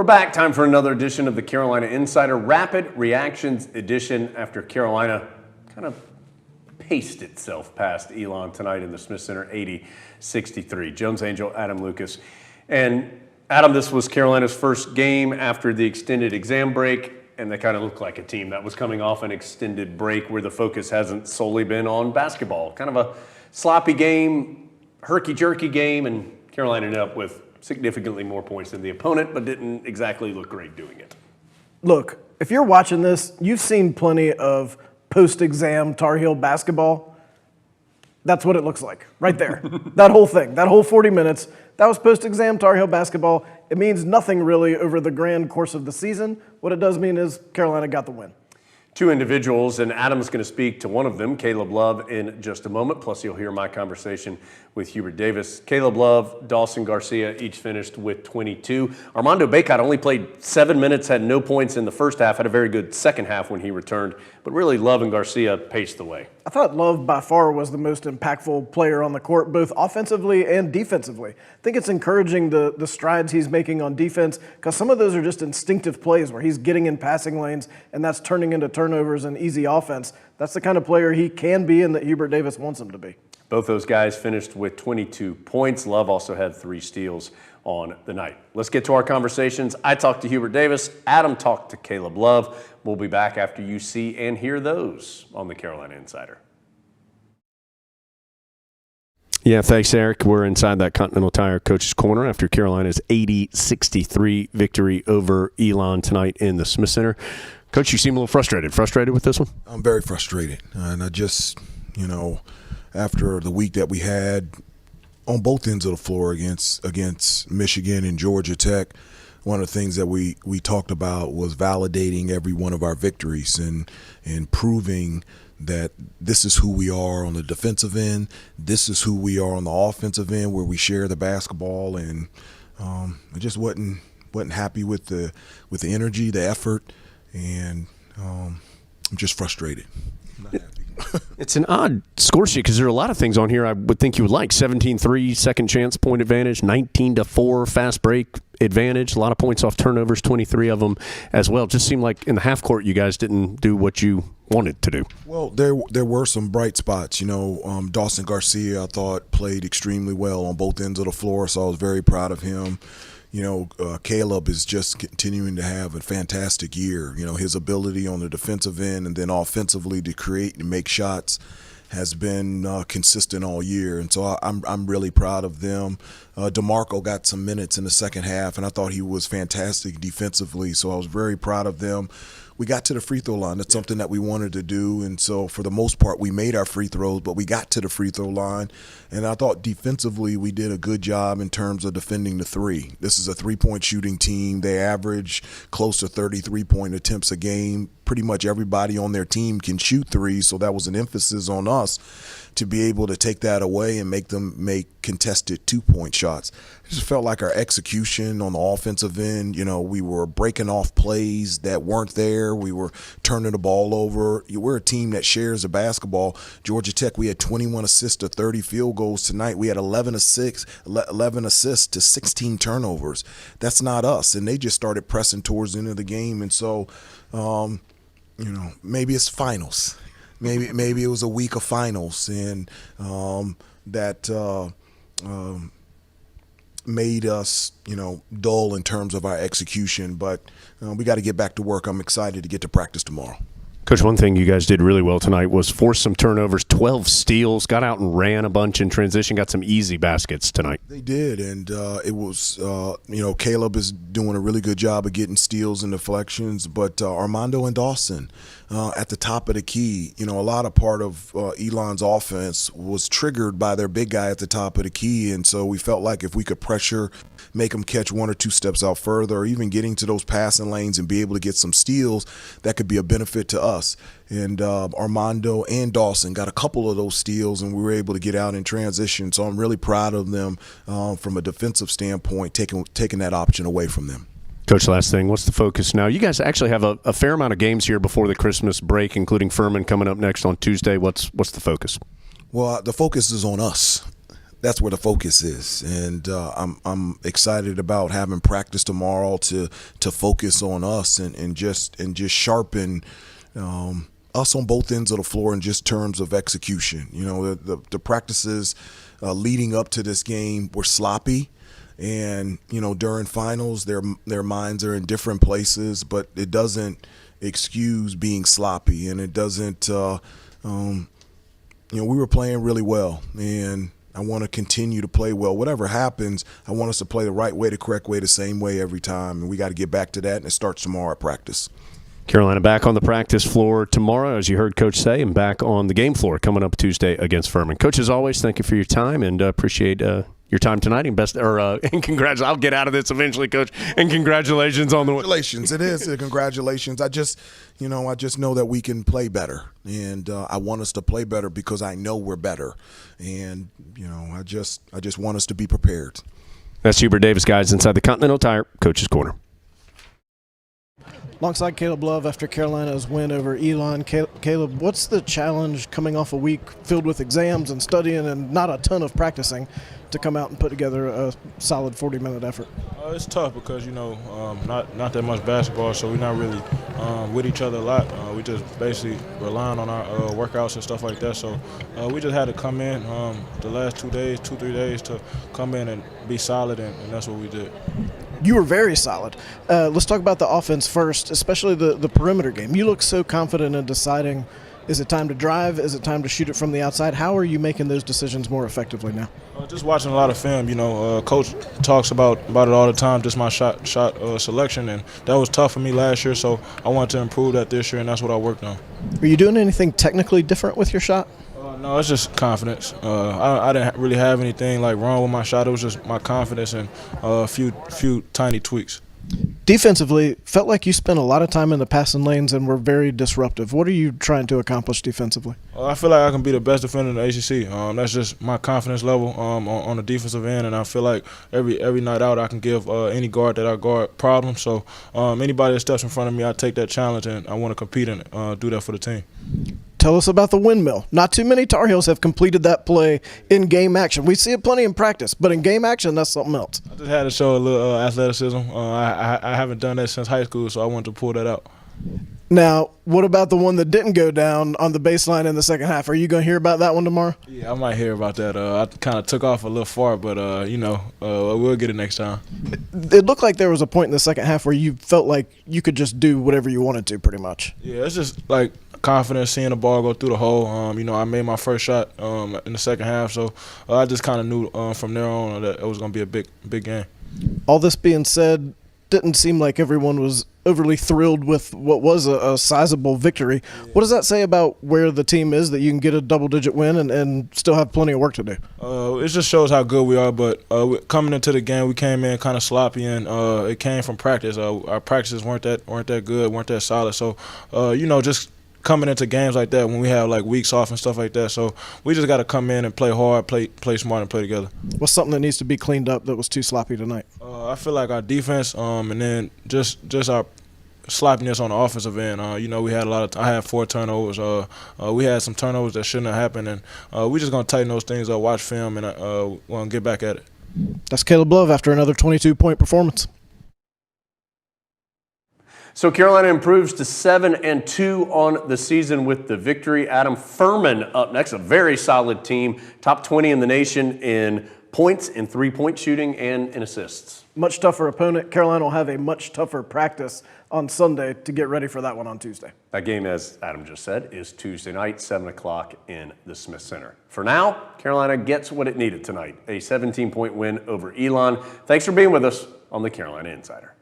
We're back. Time for another edition of the Carolina Insider Rapid Reactions Edition after Carolina kind of paced itself past Elon tonight in the Smith Center 80-63. Jones Angell Adam Lucas. And Adam, this was Carolina's first game after the extended exam break, and they kind of looked like a team that was coming off an extended break where the focus hasn't solely been on basketball. Kind of a sloppy game, herky-jerky game, and Carolina ended up with significantly more points than the opponent, but didn't exactly look great doing it. Look, if you're watching this, you've seen plenty of post-exam Tar Heel basketball. That's what it looks like, right there. That whole thing, that whole 40 minutes, that was post-exam Tar Heel basketball. It means nothing really over the grand course of the season. What it does mean is Carolina got the win. Two individuals, and Adam's going to speak to one of them, Caleb Love, in just a moment. Plus, you'll hear my conversation with Hubert Davis. Caleb Love, Dawson Garcia each finished with 22. Armando Bacot only played 7 minutes, had no points in the first half, had a very good second half when he returned. But really, Love and Garcia paced the way. I thought Love by far was the most impactful player on the court, both offensively and defensively. I think it's encouraging the strides he's making on defense, because some of those are just instinctive plays where he's getting in passing lanes and that's turning into turnovers and easy offense. That's the kind of player he can be and that Hubert Davis wants him to be. Both those guys finished with 22 points. Love also had 3 steals on the night. Let's get to our conversations. I talked to Hubert Davis. Adam talked to Caleb Love. We'll be back after you see and hear those on the Carolina Insider. Yeah, thanks, Eric. We're inside that Continental Tire Coach's Corner after Carolina's 80-63 victory over Elon tonight in the Smith Center. Coach, you seem a little frustrated. Frustrated with this one? I'm very frustrated. And I just, after the week that we had on both ends of the floor against Michigan and Georgia Tech, one of the things that we talked about was validating every one of our victories and proving that this is who we are on the defensive end, this is who we are on the offensive end, where we share the basketball. And I just wasn't happy with the energy, the effort, and I'm just frustrated. I'm not happy. It's an odd score sheet because there are a lot of things on here I would think you would like. 17-3 second chance point advantage, 19-4 fast break advantage, a lot of points off turnovers, 23 of them as well. Just seemed like in the half court you guys didn't do what you wanted to do. Well, there were some bright spots. Dawson Garcia, I thought, played extremely well on both ends of the floor, so I was very proud of him. Caleb is just continuing to have a fantastic year. His ability on the defensive end and then offensively to create and make shots has been consistent all year, and so I'm really proud of them. DeMarco got some minutes in the second half, and I thought he was fantastic defensively, so I was very proud of them. We got to the free throw line. That's something that we wanted to do, and so for the most part we made our free throws, but we got to the free throw line, and I thought defensively we did a good job in terms of defending the three. This is a three-point shooting team. They average close to 33-point attempts a game. Pretty much everybody on their team can shoot threes, so that was an emphasis on us to be able to take that away and make them make contested two-point shots. It just felt like our execution on the offensive end, we were breaking off plays that weren't there. We were turning the ball over. We're a team that shares the basketball. Georgia Tech, we had 21 assists to 30 field goals tonight. We had 11 assists to 16 turnovers. That's not us, and they just started pressing towards the end of the game, and so maybe it's finals. Maybe it was a week of finals, and that made us, dull in terms of our execution. But we got to get back to work. I'm excited to get to practice tomorrow. Coach, one thing you guys did really well tonight was force some turnovers, 12 steals, got out and ran a bunch in transition, got some easy baskets tonight. They did, and it was, Caleb is doing a really good job of getting steals and deflections, but Armando and Dawson at the top of the key, a lot of part of Elon's offense was triggered by their big guy at the top of the key, and so we felt like if we could pressure, make them catch one or two steps out further, or even getting to those passing lanes and be able to get some steals, that could be a benefit to us. And Armando and Dawson got a couple of those steals, and we were able to get out in transition. So I'm really proud of them from a defensive standpoint, taking that option away from them. Coach, last thing, what's the focus now? You guys actually have a fair amount of games here before the Christmas break, including Furman coming up next on Tuesday. What's the focus? Well, the focus is on us. that's where the focus is, and I'm excited about having practice tomorrow to focus on us and just sharpen us on both ends of the floor in just terms of execution. You know, the practices leading up to this game were sloppy, and you know, during finals their minds are in different places, but it doesn't excuse being sloppy, and it doesn't. You know, we were playing really well, and I want to continue to play well. Whatever happens, I want us to play the right way, the correct way, the same way every time, and we got to get back to that, and it starts tomorrow at practice. Carolina back on the practice floor tomorrow, as you heard Coach say, and back on the game floor coming up Tuesday against Furman. Coach, as always, thank you for your time, and appreciate your time tonight. And and congratulations. I'll get out of this eventually, Coach. And congratulations on the win. Congratulations. It is. Congratulations. I just know that we can play better, and I want us to play better because I know we're better, and you know, I just want us to be prepared. That's Hubert Davis, guys, inside the Continental Tire Coach's Corner. Alongside Caleb Love after Carolina's win over Elon. Caleb, what's the challenge coming off a week filled with exams and studying and not a ton of practicing to come out and put together a solid 40-minute effort? It's tough because, you know, not that much basketball, so we're not really with each other a lot. We just basically relying on our workouts and stuff like that. So we just had to come in the last 2 days, 2-3 days to come in and be solid, and that's what we did. You were very solid. Let's talk about the offense first, especially the perimeter game. You look so confident in deciding, is it time to drive? Is it time to shoot it from the outside? How are you making those decisions more effectively now? Just watching a lot of film. You know, Coach talks about it all the time, just my shot selection, and that was tough for me last year, so I wanted to improve that this year, and that's what I worked on. Are you doing anything technically different with your shot? No, it's just confidence. I didn't really have anything like wrong with my shot. It was just my confidence and a few tiny tweaks. Defensively, felt like you spent a lot of time in the passing lanes and were very disruptive. What are you trying to accomplish defensively? I feel like I can be the best defender in the ACC. That's just my confidence level on the defensive end, and I feel like every night out I can give any guard that I guard problems. So anybody that steps in front of me, I take that challenge, and I want to compete and do that for the team. Tell us about the windmill. Not too many Tar Heels have completed that play in game action. We see it plenty in practice, but in game action, that's something else. I just had to show a little athleticism. I haven't done that since high school, so I wanted to pull that out. Now, what about the one that didn't go down on the baseline in the second half? Are you going to hear about that one tomorrow? Yeah, I might hear about that. I kind of took off a little far, but, we'll get it next time. It looked like there was a point in the second half where you felt like you could just do whatever you wanted to, pretty much. Yeah, it's just like confidence, seeing the ball go through the hole. I made my first shot in the second half, so I just kind of knew from there on that it was going to be a big game. All this being said, didn't seem like everyone was overly thrilled with what was a sizable victory. Yeah. What does that say about where the team is, that you can get a double-digit win and still have plenty of work to do? It just shows how good we are, but coming into the game, we came in kind of sloppy, and it came from practice. Our practices weren't that good, weren't that solid. So, just coming into games like that when we have like weeks off and stuff like that. So we just got to come in and play hard, play smart, and play together. What's something that needs to be cleaned up that was too sloppy tonight? I feel like our defense, and then just our sloppiness on the offensive end. We had I had 4 turnovers. We had some turnovers that shouldn't have happened, and we just gonna tighten those things up, watch film, and we're gonna get back at it. That's Caleb Love after another 22-point performance. So Carolina improves to 7-2 on the season with the victory. Adam, Furman up next, a very solid team, top 20 in the nation in points, in three-point shooting, and in assists. Much tougher opponent. Carolina will have a much tougher practice on Sunday to get ready for that one on Tuesday. That game, as Adam just said, is Tuesday night, 7 o'clock in the Smith Center. For now, Carolina gets what it needed tonight, a 17-point win over Elon. Thanks for being with us on the Carolina Insider.